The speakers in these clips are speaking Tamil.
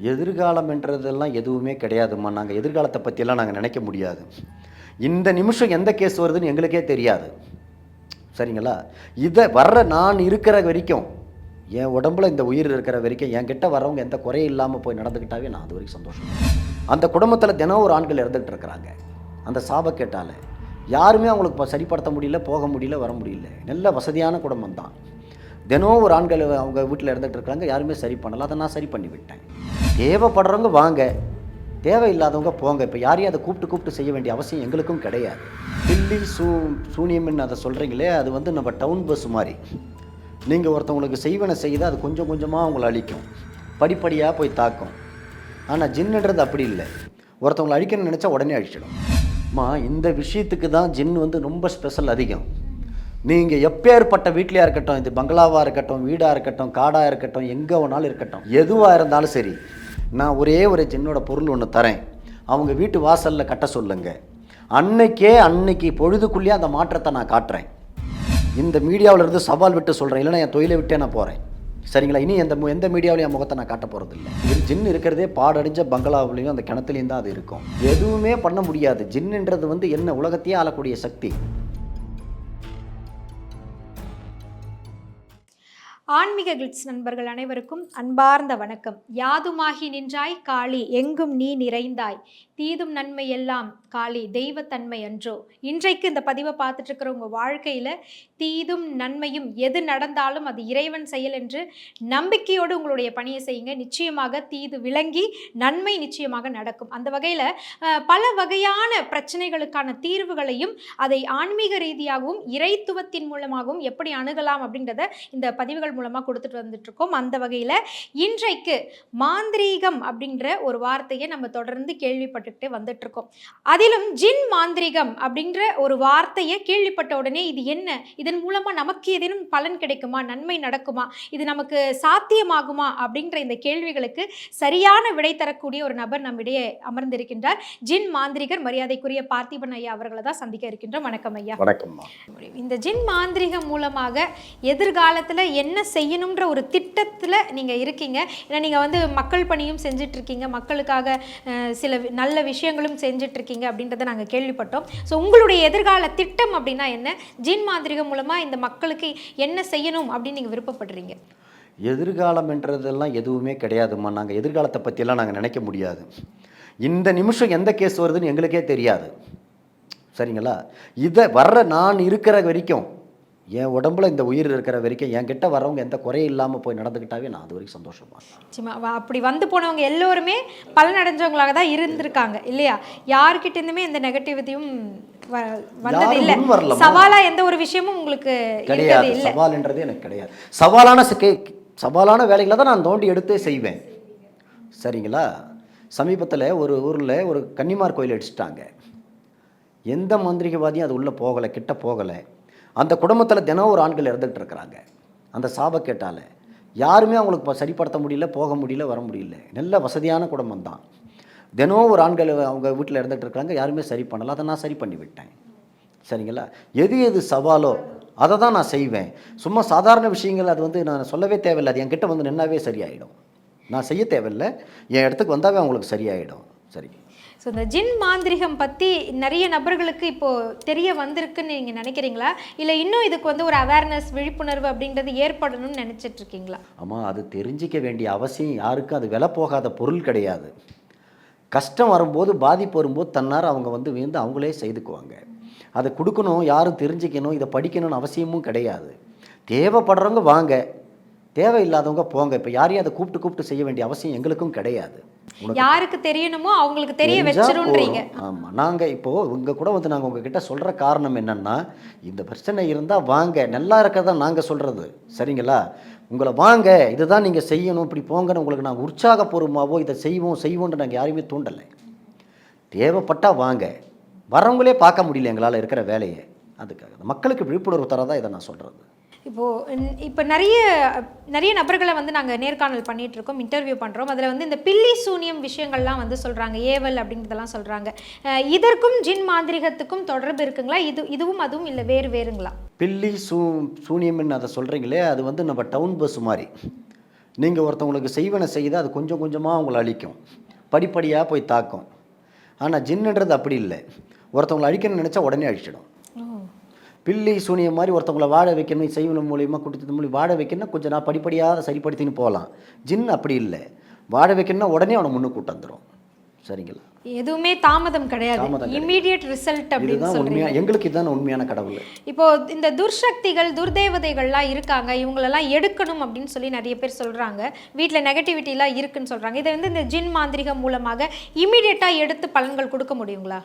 எதிர்காலம் என்றதெல்லாம் எதுவுமே கிடையாதும்மா. நாங்கள் எதிர்காலத்தை பற்றியெல்லாம் நாங்கள் நினைக்க முடியாது. இந்த நிமிஷம் எந்த கேஸ் வருதுன்னு எங்களுக்கே தெரியாது. சரிங்களா? இதை வர்ற நான் இருக்கிற வரைக்கும், என் உடம்புல இந்த உயிர் இருக்கிற வரைக்கும் என்கிட்ட வர்றவங்க எந்த குறையும் இல்லாமல் போய் நடந்துக்கிட்டாவே நான் அது வரைக்கும் சந்தோஷம். அந்த குடும்பத்தில் தினம் ஒரு ஆண்கள் இறந்துக்கிட்டு இருக்கிறாங்க. அந்த சாபக்கேட்டால் யாருமே அவங்களுக்கு சரிப்படுத்த முடியல, போக முடியல, வர முடியல. நல்ல வசதியான குடும்பம் தான். தினம் ஒரு ஆண்கள் அவங்க வீட்டில் இருந்துகிட்டு இருக்கிறாங்க, யாருமே சரி பண்ணலை. அதை நான் சரி பண்ணி விட்டேன். தேவைப்படுறவங்க வாங்க, தேவையில்லாதவங்க போங்க. இப்போ யாரையும் அதை கூப்பிட்டு செய்ய வேண்டிய அவசியம் எங்களுக்கும் கிடையாது. பில்லி சூனியம்னு அதை சொல்கிறீங்களே, அது வந்து நம்ம டவுன் பஸ் மாதிரி. நீங்கள் ஒருத்தவங்களுக்கு செய்வனை செய்து அது கொஞ்சம் கொஞ்சமாக அவங்கள அழிக்கும், படிப்படியாக போய் தாக்கும். ஆனால் ஜின்னுன்றது அப்படி இல்லை. ஒருத்தவங்களை அழிக்கணும்னு நினச்சா உடனே அழிச்சிடும். இந்த விஷயத்துக்கு தான் ஜின் வந்து ரொம்ப ஸ்பெஷல் அதிகம். நீங்கள் எப்பேற்பட்ட வீட்லையாக இருக்கட்டும், இது பங்களாவாக இருக்கட்டும், வீடாக இருக்கட்டும், காடாக இருக்கட்டும், எங்கே வேணாலும் இருக்கட்டும், எதுவாக இருந்தாலும் சரி, நான் ஒரே ஒரு ஜின்னோட பொருள் ஒன்று தரேன். அவங்க வீட்டு வாசலில் கட்ட சொல்லுங்க. அன்னைக்கு பொழுதுக்குள்ளேயே அந்த மாற்றத்தை நான் காட்டுறேன். இந்த மீடியாவில் இருந்து சவால் விட்டு சொல்கிறேன், இல்லைன்னா என் தொழிலை விட்டே நான் போகிறேன். சரிங்களா? இனி எந்த மீடியாவிலையும் என் முகத்தை நான் காட்ட போகிறது இல்லை. இது ஜின் இருக்கிறதே பாடடிஞ்ச பங்களாவிலையும் அந்த கிணத்துலையும் தான் அது இருக்கும். எதுவுமே பண்ண முடியாது. ஜின்னுன்றது வந்து என்ன, உலகத்தையே ஆளக்கூடிய சக்தி. ஆன்மீக கிளிட்ஸ் நண்பர்கள் அனைவருக்கும் அன்பார்ந்த வணக்கம். யாதுமாகி நின்றாய் காளி, எங்கும் நீ நிறைந்தாய், தீதும் நன்மை எல்லாம் காளி தெய்வத்தன்மை அன்றோ. இன்றைக்கு இந்த பதிவை பார்த்துட்டு இருக்கிற உங்கள் வாழ்க்கையில் தீதும் நன்மையும் எது நடந்தாலும் அது இறைவன் செயல் என்று நம்பிக்கையோடு உங்களுடைய பணியை செய்யுங்க. நிச்சயமாக தீது விளங்கி நன்மை நிச்சயமாக நடக்கும். அந்த வகையில் பல வகையான பிரச்சனைகளுக்கான தீர்வுகளையும் அதை ஆன்மீக ரீதியாகவும் இறைத்துவத்தின் மூலமாகவும் எப்படி அணுகலாம் அப்படின்றத இந்த பதிவுகள் மூலமாக கொடுத்துட்டு வந்துட்டு இருக்கோம். அந்த வகையில் இன்றைக்கு மாந்திரீகம் அப்படின்ற ஒரு வார்த்தையை நம்ம தொடர்ந்து கேள்விப்பட்டுக்கிட்டே வந்துட்டு இருக்கோம். அதிலும் ஜின் மாந்திரிகம் அப்படின்ற ஒரு வார்த்தையை கேள்விப்பட்ட உடனே இது என்ன, இதன் மூலமா நமக்கு ஏதேனும் பலன் கிடைக்குமா, நன்மை நடக்குமா, இது நமக்கு சாத்தியமாகுமா அப்படின்ற இந்த கேள்விகளுக்கு சரியான விடை தரக்கூடிய ஒரு நபர் நம்மிடையே அமர்ந்திருக்கின்றார். ஜின் மாந்திரிகர் மரியாதைக்குரிய பார்த்திபன் ஐயா அவர்களை தான் சந்திக்க இருக்கின்றோம். வணக்கம் ஐயா. வணக்கம். இந்த ஜின் மாந்திரிகம் மூலமாக எதிர்காலத்தில் என்ன செய்யணுன்ற ஒரு திட்டத்தில் நீங்கள் இருக்கீங்க. ஏன்னா நீங்கள் வந்து மக்கள் பணியும் செஞ்சுட்டு இருக்கீங்க, மக்களுக்காக சில நல்ல விஷயங்களும் செஞ்சுட்டு இருக்கீங்க அப்படின்றத நாங்கள் கேள்விப்பட்டோம். ஸோ உங்களுடைய எதிர்கால திட்டம் அப்படின்னா என்ன, ஜின் மாந்திரிகம் மூலமாக இந்த மக்களுக்கு என்ன செய்யணும் அப்படின்னு நீங்கள் விருப்பப்படுறீங்க? எதிர்காலம் என்றதெல்லாம் எதுவுமே கிடையாதும்மா. நாங்கள் எதிர்காலத்தை பற்றியெல்லாம் நாங்கள் நினைக்க முடியாது. இந்த நிமிஷம் எந்த கேஸ் வருதுன்னு எங்களுக்கே தெரியாது. சரிங்களா? இதை வர்ற நான் இருக்கிற வரைக்கும், என் உடம்புல இந்த உயிர் இருக்கிற வரைக்கும் என்கிட்ட வரவங்க எந்த குறையும் இல்லாமல் போய் நடந்துக்கிட்டாவே நான் அது வரைக்கும் சந்தோஷமாக. அப்படி வந்து போனவங்க எல்லோருமே பலனடைஞ்சவங்களாக தான் இருந்திருக்காங்க இல்லையா? யாருக்கிட்ட இருந்துமே எந்த நெகட்டிவிட்டியும் வந்தது இல்லை. சவாலா எந்த ஒரு விஷயமும் உங்களுக்கு கிடையாது. சவால்ன்றது எனக்கு கிடையாது. சவாலான வேலைகளை தான் நான் தோண்டி எடுத்தே செய்வேன். சரிங்களா? சமீபத்தில் ஒரு ஊரில் ஒரு கன்னிமார் கோயில் அடிச்சிட்டாங்க. எந்த மந்திரிகவாதியும் அது உள்ளே போகலை, கிட்ட போகலை. அந்த குடும்பத்தில் தினம் ஒரு ஆண்கள் இறந்துகிட்டு இருக்கிறாங்க. அந்த சாபக்கேட்டால் யாருமே அவங்களுக்கு சரிப்படுத்த முடியல, போக முடியல, வர முடியல. நல்ல வசதியான குடும்பம் தான். தினம் ஒரு ஆண்கள் அவங்க வீட்டில் இறந்துகிட்டு இருக்கிறாங்க, யாருமே சரி பண்ணலை. அதை நான் சரி பண்ணி விட்டேன். சரிங்களா? எது சவாலோ அதை தான் நான் செய்வேன். சும்மா சாதாரண விஷயங்கள் அது வந்து நான் சொல்லவே தேவையில்லை. அது என்கிட்ட வந்து நின்னாவே சரியாயிடும். நான் செய்ய தேவையில்லை, என் இடத்துக்கு வந்தாவே அவங்களுக்கு சரியாயிடும். சரி. ஸோ இந்த ஜின் மாந்திரிகம் பற்றி நிறைய நபர்களுக்கு இப்போது தெரிய வந்திருக்குன்னு நீங்கள் நினைக்கிறீங்களா, இல்லை இன்னும் இதுக்கு வந்து ஒரு அவேர்னஸ், விழிப்புணர்வு அப்படின்றது ஏற்படணும்னு நினச்சிட்டு இருக்கீங்களா? ஆமாம், அது தெரிஞ்சிக்க வேண்டிய அவசியம் யாருக்கும். அது விலை போகாத பொருள் கிடையாது. கஷ்டம் வரும்போது, பாதிப்பு வரும்போது தன்னார் அவங்க வந்து வீழ்ந்து அவங்களே செய்துக்குவாங்க. அதை கொடுக்கணும், யாரும் தெரிஞ்சிக்கணும், இதை படிக்கணும்னு அவசியமும் கிடையாது. தேவைப்படுறவங்க வாங்க, தேவையில்லாதவங்க போங்க. இப்போ யாரையும் அதை கூப்பிட்டு செய்ய வேண்டிய அவசியம் எங்களுக்கும் கிடையாது. யாருக்கு தெரியணுமோ அவங்களுக்கு தெரிய வச்சிருன்றீங்க. ஆமாம். நாங்கள் இப்போது உங்கள் கூட வந்து நாங்கள் உங்ககிட்ட சொல்கிற காரணம் என்னென்னா, இந்த பிரச்சனை இருந்தால் வாங்க, நல்லா இருக்கிறதா நாங்கள் சொல்கிறது. சரிங்களா? உங்களை வாங்க, இதுதான் நீங்கள் செய்யணும், இப்படி போங்கன்னு உங்களுக்கு நாங்கள் உற்சாகபூர்வமாகவோ இதை செய்வோன்ட்டு நாங்கள் யாரையுமே தூண்டலை. தேவைப்பட்டால் வாங்க. வரவங்களே பார்க்க முடியல எங்களால் இருக்கிற வேலையை. அதுக்காக மக்களுக்கு விழிப்புணர்வு தரதான் இதை நான் சொல்கிறது. இப்போ நிறைய நபர்களை வந்து நாங்கள் நேர்காணல் பண்ணிகிட்ருக்கோம், இன்டர்வியூ பண்ணுறோம். அதில் வந்து இந்த பில்லி சூனியம் விஷயங்கள்லாம் வந்து சொல்கிறாங்க, ஏவல் அப்படின்றதெல்லாம் சொல்கிறாங்க. இதற்கும் ஜின் மாந்திரிகத்துக்கும் தொடர்பு இருக்குங்களா? இதுவும் அதுவும் இல்லை வேறுங்களா? பில்லி சூனியம்னு அதை சொல்கிறீங்களே, அது வந்து நம்ம டவுன் பஸ் மாதிரி. நீங்கள் ஒருத்தவங்களுக்கு செய்வனை செய்து அது கொஞ்சம் கொஞ்சமாக உங்களை அழிக்கும், படிப்படியாக போய் தாக்கும். ஆனால் ஜின்னுன்றது அப்படி இல்லை, ஒருத்தவங்களை அழிக்கணும்னு நினச்சா உடனே அழிச்சிடும். பில்லி சூனியம் மாதிரி ஒருத்தவங்களை வாழ வைக்கணும், செய்வன மூலியமாக குடித்தது மூலியம் வாழ வைக்கணும்னா கொஞ்சம் நான் படிப்படியாக சரிப்படுத்தின்னு போகலாம். ஜின் அப்படி இல்லை, வாழ வைக்கணும்னா உடனே அவனை முன்னு கூட்டு வந்துடும். சரிங்களா? எதுவுமே தாமதம் கிடையாது, இமீடியட் ரிசல்ட் அப்படின்னு சொல்றீங்க. எங்களுக்கு இதுதான் உண்மையான கடவுள். இப்போ இந்த துர்சக்திகள் துர்தேவதைகள்லாம் இருக்காங்க, இவங்களெல்லாம் எடுக்கணும் அப்படின்னு சொல்லி நிறைய பேர் சொல்றாங்க, வீட்டில் நெகட்டிவிட்டிலாம் இருக்குன்னு சொல்றாங்க. இதை வந்து இந்த ஜின் மாந்திரிகம் மூலமாக இமீடியட்டாக எடுத்து பலன்கள் கொடுக்க முடியுங்களா?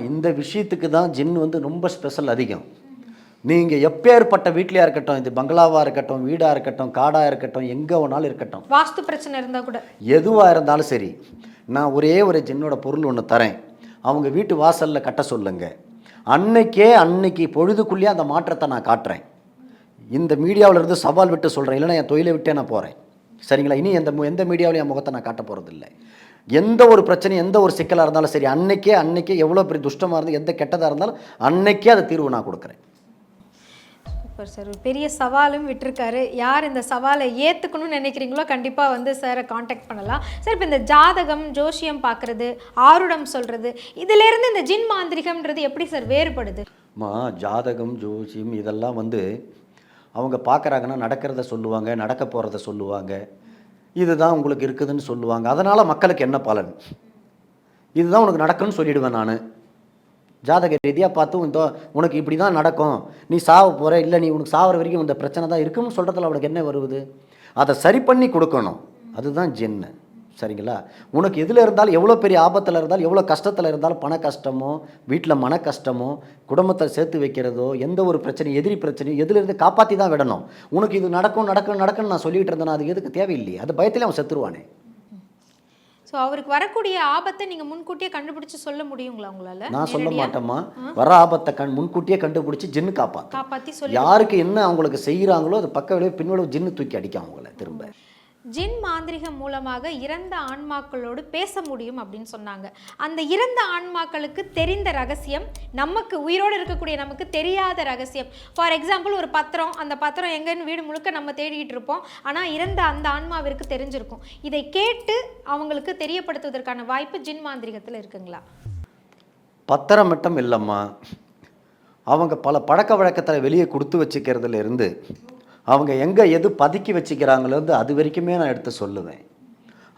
இந்த விஷயத்துக்கு தான் ஜின் வந்து ரொம்ப ஸ்பெஷல் அதிகம். நீங்கள் எப்பேற்பட்ட வீட்லையாக இருக்கட்டும், இது பங்களாவாக இருக்கட்டும், வீடாக இருக்கட்டும், காடாக இருக்கட்டும், எங்கே வேணாலும் இருக்கட்டும், வாஸ்து பிரச்சனை இருந்தால் கூட, எதுவாக இருந்தாலும் சரி, நான் ஒரே ஒரு ஜின்னோட பொருள் ஒன்று தரேன், அவங்க வீட்டு வாசலில் கட்ட சொல்லுங்க. அன்னைக்கு பொழுதுக்குள்ளேயே அந்த மாற்றத்தை நான் காட்டுறேன். இந்த மீடியாவில் இருந்து சவால் விட்டு சொல்கிறேன், இல்லைன்னா என் தொழிலை விட்டே நான் போகிறேன். சரிங்களா? இனி எந்த மீடியாவிலையும் என் முகத்தை நான் காட்ட போகிறதில்லை. எந்த ஒரு பிரச்சனை, எந்த ஒரு சிக்கலாக இருந்தாலும் சரி, அன்னைக்கே எவ்வளோ பெரிய துஷ்டமாக இருந்தால், எந்த கெட்டதாக இருந்தாலும் அன்னைக்கே அதை தீர்வு நான் கொடுக்குறேன். சூப்பர் சார், பெரிய சவாலும் விட்டுருக்காரு. யார் இந்த சவாலை ஏற்றுக்கணும்னு நினைக்கிறீங்களோ கண்டிப்பாக வந்து சாரை காண்டாக்ட் பண்ணலாம். சார், இப்போ இந்த ஜாதகம், ஜோசியம் பார்க்குறது, ஆருடம் சொல்கிறது, இதிலேருந்து இந்த ஜின் மாந்திரிகம்ன்றது எப்படி சார் வேறுபடுது? ஜாதகம், ஜோசியம் இதெல்லாம் வந்து அவங்க பார்க்குறாங்கன்னா நடக்கிறத சொல்லுவாங்க, நடக்க போகிறத சொல்லுவாங்க, இதுதான் உங்களுக்கு இருக்குதுன்னு சொல்லுவாங்க. அதனால் மக்களுக்கு என்ன பலன், இதுதான் உனக்கு நடக்குன்னு சொல்லிவிடுவேன் நான். ஜாதக ரீதியாக பார்த்து உனக்கு இப்படி தான் நடக்கும், நீ சாவ போகிற, இல்லை நீ உனக்கு சாகிற வரைக்கும் இந்த பிரச்சனை தான் இருக்குன்னு சொல்கிறதுல அவனுக்கு என்ன வருவது? அதை சரி பண்ணி கொடுக்கணும், அதுதான் ஜின்னு. சரிங்களா? உனக்கு எதில் இருந்தாலும், எவ்வளோ பெரிய ஆபத்தில் இருந்தாலும், எவ்வளோ கஷ்டத்தில் இருந்தாலும், பண கஷ்டமோ, வீட்டில் மன கஷ்டமோ, குடும்பத்தை சேர்த்து வைக்கிறதோ, எந்த ஒரு பிரச்சனையும், எதிரி பிரச்சனையும் எதிலிருந்து காப்பாற்றி தான் விடணும். உனக்கு இது நடக்கும்னு நான் சொல்லிகிட்டு இருந்தேன்னா அது எதுக்கு தேவையில்லையே, அது பயத்திலே அவன் செத்துருவானே. ஸோ அவருக்கு வரக்கூடிய ஆபத்தை நீங்கள் முன்கூட்டியே கண்டுபிடிச்சி சொல்ல முடியுங்களா உங்களால்? நான் சொல்ல மாட்டேம்மா, வர ஆபத்தை முன்கூட்டியே கண்டுபிடிச்சி ஜின்னு காப்பாற்றி சொல்லி, யாருக்கு என்ன அவங்களுக்கு செய்கிறாங்களோ அது பக்க விளைவு பின்விளைவு ஜின்னு தூக்கி அடிக்கும் அவங்கள திரும்ப. ஜின் மாந்திரிகம் மூலமாக இறந்த ஆன்மாக்களோடு பேச முடியும் அப்படின்னு சொன்னாங்க. அந்த இறந்த ஆன்மாக்களுக்கு தெரிந்த ரகசியம் நமக்கு, உயிரோடு இருக்கக்கூடிய நமக்கு தெரியாத ரகசியம். ஃபார் எக்ஸாம்பிள், ஒரு பத்திரம், அந்த பத்திரம் எங்கன்னு வீடு முழுக்க நம்ம தேடிட்டு இருப்போம், ஆனால் இறந்த அந்த ஆன்மாவிற்கு தெரிஞ்சிருக்கும். இதை கேட்டு அவங்களுக்கு தெரியப்படுத்துவதற்கான வாய்ப்பு ஜின் மாந்திரிகத்தில் இருக்குங்களா? பத்திரம் மட்டும் இல்லைம்மா, அவங்க பல பழக்க வழக்கத்தில் வெளியே கொடுத்து வச்சுக்கிறதுல இருந்து அவங்க எங்கே எது பதுக்கி வச்சுக்கிறாங்களோ அது வரைக்குமே நான் எடுத்து சொல்லுவேன்.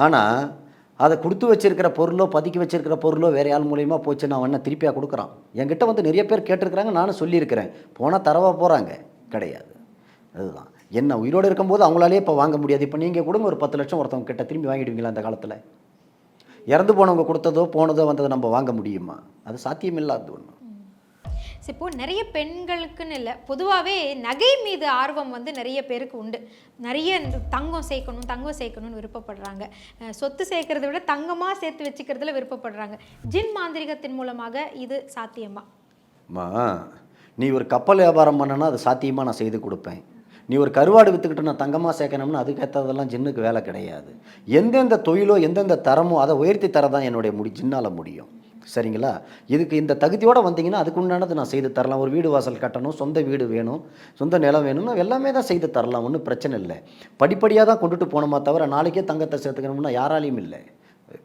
ஆனால் அதை கொடுத்து வச்சிருக்கிற பொருளோ, பதுக்கி வச்சிருக்கிற பொருளோ வேறு ஆள் மூலியமாக போச்சு, நான் அவனை திருப்பியாக கொடுக்குறான். என்கிட்ட வந்து நிறைய பேர் கேட்டிருக்கிறாங்க, நானும் சொல்லியிருக்கிறேன். போனால் தரவா போகிறாங்க கிடையாது. அதுதான் என்ன, உயிரோடு இருக்கும்போது அவங்களாலே இப்போ வாங்க முடியாது. இப்போ நீங்கள் கொடுங்க ஒரு 10 லட்சம் ஒருத்தவங்க கிட்ட, திரும்பி வாங்கிடுவீங்களா அந்த காலத்தில்? இறந்து போனவங்க கொடுத்ததோ போனதோ வந்ததை நம்ம வாங்க முடியுமா? அது சாத்தியமில்லாத ஒன்று. இப்போ நிறைய பெண்களுக்குன்னு இல்லை, பொதுவாகவே நகை மீது ஆர்வம் வந்து நிறைய பேருக்கு உண்டு. நிறைய தங்கம் சேர்க்கணும்னு விருப்பப்படுறாங்க. சொத்து சேர்க்கறத விட தங்கமாக சேர்த்து வச்சுக்கிறதுல விருப்பப்படுறாங்க. ஜின் மாந்திரிகத்தின் மூலமாக இது சாத்தியமா? நீ ஒரு கப்பல் வியாபாரம் பண்ணனா அது சாத்தியமாக நான் செய்து கொடுப்பேன். நீ ஒரு கருவாடு விற்றுக்கிட்டு நான் தங்கமாக சேர்க்கணும்னு அதுக்கேற்றதெல்லாம் ஜின்னுக்கு வேலை கிடையாது. எந்தெந்த தொழிலோ எந்தெந்த தரமோ அதை உயர்த்தி தரதான் என்னுடைய ஜின்னால் முடியும். சரிங்களா? இதுக்கு இந்த தகுதியோடு வந்தீங்கன்னா அதுக்கு உண்டானது நான் செய்து தரலாம். ஒரு வீடு வாசல் கட்டணும், சொந்த வீடு வேணும், சொந்த நிலம் வேணும்னா எல்லாமே தான் செய்து தரலாம், ஒன்றும் பிரச்சனை இல்லை. படிப்படியாக தான் கொண்டுட்டு போகணுமா தவிர நாளைக்கே தங்கத்தை சேர்த்துக்கணும்னா யாராலையும் இல்லை.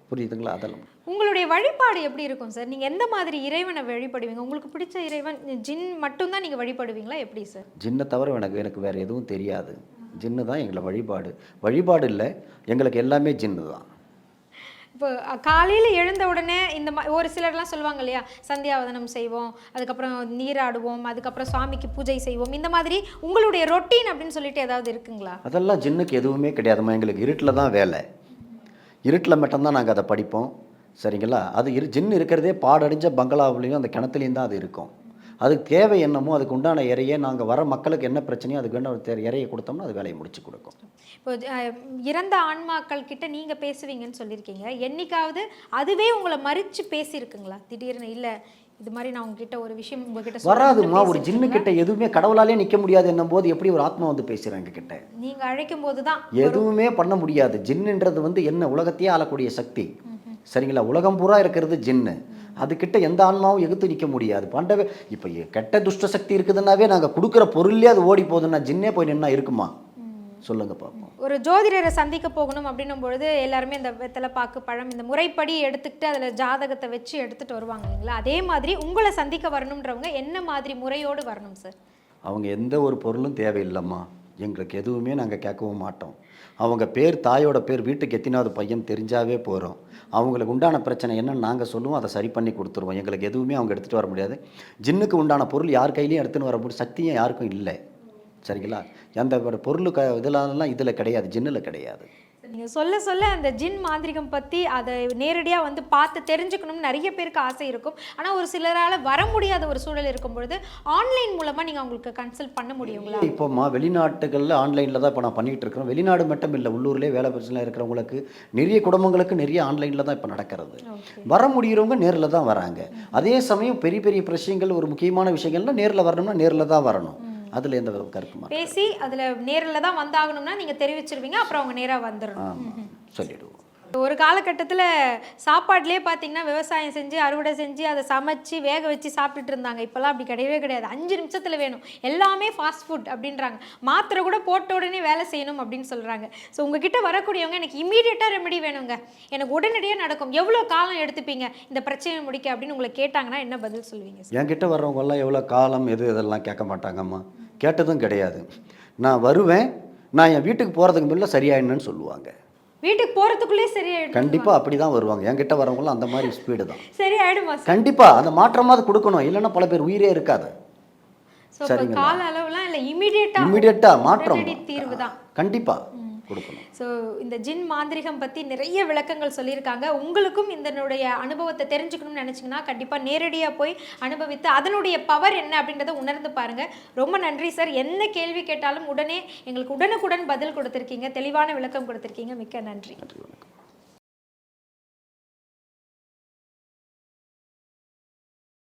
புரியுதுங்களா? அதெல்லாம் உங்களுடைய வழிபாடு எப்படி இருக்கும் சார்? நீங்கள் எந்த மாதிரி இறைவனை வழிபடுவீங்க? உங்களுக்கு பிடிச்ச இறைவன் ஜின் மட்டும்தான் நீங்கள் வழிபடுவீங்களா எப்படி சார்? ஜின்னை தவிர எனக்கு வேறு எதுவும் தெரியாது. ஜின்னு தான் எங்களை வழிபாடு இல்லை, எங்களுக்கு எல்லாமே ஜின்னு தான். இப்போ காலையில் எழுந்த உடனே இந்த ஒரு சிலர்லாம் சொல்லுவாங்க இல்லையா, சந்தியாவதனம் செய்வோம், அதுக்கப்புறம் நீராடுவோம், அதுக்கப்புறம் சுவாமிக்கு பூஜை செய்வோம், இந்த மாதிரி உங்களுடைய ரொட்டீன் அப்படின்னு சொல்லிட்டு ஏதாவது இருக்குங்களா? அதெல்லாம் ஜின்னுக்கு எதுவுமே கிடையாதுமா. எங்களுக்கு இருட்டில் தான் வேலை, இருட்டில் மட்டும்தான் நாங்கள் அதை படிப்போம். சரிங்களா? அது ஜின்னு இருக்கிறதே பாடடைஞ்ச பங்களாவிலையும் அந்த கிணத்துலையும் தான் அது இருக்கும். அதுக்கு தேவை என்னமோ அதுக்கு உண்டான இறையை நாங்கள் வர மக்களுக்கு என்ன பிரச்சனையோ அதுக்கு வேண்ட ஒரு இறையை கொடுத்தோம்னா அது வேலையை முடிச்சு கொடுக்கும். இப்போ இறந்த ஆன்மாக்கள் கிட்ட நீங்கள் பேசுவீங்கன்னு சொல்லியிருக்கீங்க, என்னைக்காவது அதுவே உங்களை மறித்து பேசியிருக்குங்களா? திடீர்னு இல்லை இது மாதிரி நான் உங்ககிட்ட ஒரு விஷயம் உங்ககிட்ட வராதுமா. ஒரு ஜின்னு கிட்ட எதுவுமே கடவுளாலே நிற்க முடியாது என்னும் போது எப்படி ஒரு ஆத்மா வந்து பேசுகிறேன் எங்ககிட்ட? நீங்கள் அழைக்கும் போது தான் எதுவுமே பண்ண முடியாது. ஜின்னுன்றது வந்து என்ன, உலகத்தையே ஆளக்கூடிய சக்தி. சரிங்களா? உலகம் பூரா இருக்கிறது ஜின்னு. அதுக்கிட்ட எந்த ஆன்மாவும் எகுத்து நிற்க முடியாது. பண்டவே இப்போ கெட்ட துஷ்ட சக்தி இருக்குதுன்னாவே நாங்கள் கொடுக்குற பொருளே அது ஓடி போகுதுன்னா ஜின்னே போய் நின்னா இருக்குமா? சொல்லுங்க பார்ப்போம். ஒரு ஜோதிடரை சந்திக்க போகணும் அப்படின்னும் பொழுது எல்லாருமே இந்த வெத்தலை பாக்கு பழம் இந்த முறைப்படி எடுத்துக்கிட்டு அதில் ஜாதகத்தை வச்சு எடுத்துகிட்டு வருவாங்க இல்லைங்களா? அதே மாதிரி உங்களை சந்திக்க வரணுன்றவங்க என்ன மாதிரி முறையோடு வரணும் சார்? அவங்க எந்த ஒரு பொருளும் தேவையில்லைம்மா, எங்களுக்கு எதுவுமே நாங்கள் கேட்கவும் மாட்டோம். அவங்க பேர், தாயோட பேர், வீட்டுக்கு எத்தினாவது பையன் தெரிஞ்சாவே போகிறோம். அவங்களுக்கு உண்டான பிரச்சனை என்னன்னு நாங்கள் சொல்லுவோம், அதை சரி பண்ணி கொடுத்துருவோம். எங்களுக்கு எதுவுமே அவங்க எடுத்துகிட்டு வர முடியாது. ஜின்னுக்கு உண்டான பொருள் யார் கையிலையும் எடுத்துன்னு வர முடியும் சக்தியும் யாருக்கும் இல்லை. சரிங்களா? அந்த பொருளுக்கு இதெல்லாம் இதில் கிடையாது, ஜின்னில் கிடையாது. நீங்கள் சொல்ல சொல்ல அந்த ஜின் மாந்திரிகம் பற்றி அதை நேரடியாக வந்து பார்த்து தெரிஞ்சுக்கணும்னு நிறைய பேருக்கு ஆசை இருக்கும். ஆனால் ஒரு சிலரால் வர முடியாத ஒரு சூழல் இருக்கும் பொழுது ஆன்லைன் மூலமாக நீங்கள் அவங்களுக்கு கன்சல்ட் பண்ண முடியுங்களா? இப்போம்மா வெளிநாட்டுகளில் ஆன்லைனில் தான் இப்போ நான் பண்ணிகிட்டு இருக்கிறோம். வெளிநாடு மட்டும் இல்லை, உள்ளூர்லேயே வேலை பிரச்சனை இருக்கிறவங்களுக்கு நிறைய குடும்பங்களுக்கு நிறைய ஆன்லைனில் தான் இப்போ நடக்கிறது. வர முடிகிறவங்க நேரில் தான் வராங்க. அதே சமயம் பெரிய பெரிய விஷயங்கள், ஒரு முக்கியமான விஷயங்கள்லாம் நேரில் வரணும்னா நேரில் தான் வரணும். அதில் எந்த கருத்துமா பேசி அதில் நேரில் தான் வந்தாகணும்னா நீங்கள் தெரிவிச்சிருவீங்க, அப்புறம் அவங்க நேராக வந்துடணும். சொல்லிடுவோம். ஒரு காலகட்டத்தில் சாப்பாட்லேயே பார்த்தீங்கன்னா விவசாயம் செஞ்சு அறுவடை செஞ்சு அதை சமைச்சு வேக வச்சு சாப்பிட்டுட்டு இருந்தாங்க. இப்போல்லாம் அப்படி கிடையவே கிடையாது. 5 நிமிஷத்தில் வேணும், எல்லாமே ஃபாஸ்ட் ஃபுட் அப்படின்றாங்க. மாத்திரை கூட போட்ட உடனே வேலை செய்யணும் அப்படின்னு சொல்கிறாங்க. ஸோ உங்ககிட்ட வரக்கூடியவங்க எனக்கு இமீடியட்டாக ரெமெடி வேணுங்க, எனக்கு உடனடியாக நடக்கும், எவ்வளோ காலம் எடுத்துப்பீங்க இந்த பிரச்சனையை முடிக்க அப்படின்னு உங்களை கேட்டாங்கன்னா என்ன பதில் சொல்லுவீங்க? என்கிட்ட வர்றவங்கெல்லாம் எவ்வளோ காலம் இதெல்லாம் கேட்க மாட்டாங்கம்மா, கேட்டதும் கிடையாது. நான் வருவேன், நான் என் வீட்டுக்கு போகிறதுக்கு முன்னாடி சரியாயிடணும்னு சொல்லுவாங்க. வீட்டுக்கு போகிறதுக்குள்ளே சரியாயிடும். கண்டிப்பாக அப்படி தான் வருவாங்க. என்கிட்ட வரவங்களும் அந்த மாதிரி ஸ்பீடு தான். சரியாயிடுமா? கண்டிப்பாக அந்த மாற்றமாவது கொடுக்கணும், இல்லைன்னா பல பேர் உயிரே இருக்காது. சரிங்க. கால அளவுலாம் இல்லை, இமிடியேட்டாக மாற்றம் தீர்வு தான் கண்டிப்பாக கொடுக்கணும். ஸோ இந்த ஜின் மாந்திரிகம் பற்றி நிறைய விளக்கங்கள் சொல்லியிருக்காங்க. உங்களுக்கும் இதனுடைய அனுபவத்தை தெரிஞ்சுக்கணும்னு நினச்சிங்கன்னா கண்டிப்பாக நேரடியாக போய் அனுபவித்து அதனுடைய பவர் என்ன அப்படின்றத உணர்ந்து பாருங்கள். ரொம்ப நன்றி சார். என்ன கேள்வி கேட்டாலும் உடனே எங்களுக்கு உடனுக்குடன் பதில் கொடுத்துருக்கீங்க, தெளிவான விளக்கம் கொடுத்துருக்கீங்க. மிக்க நன்றி. நன்றி, வணக்கம்.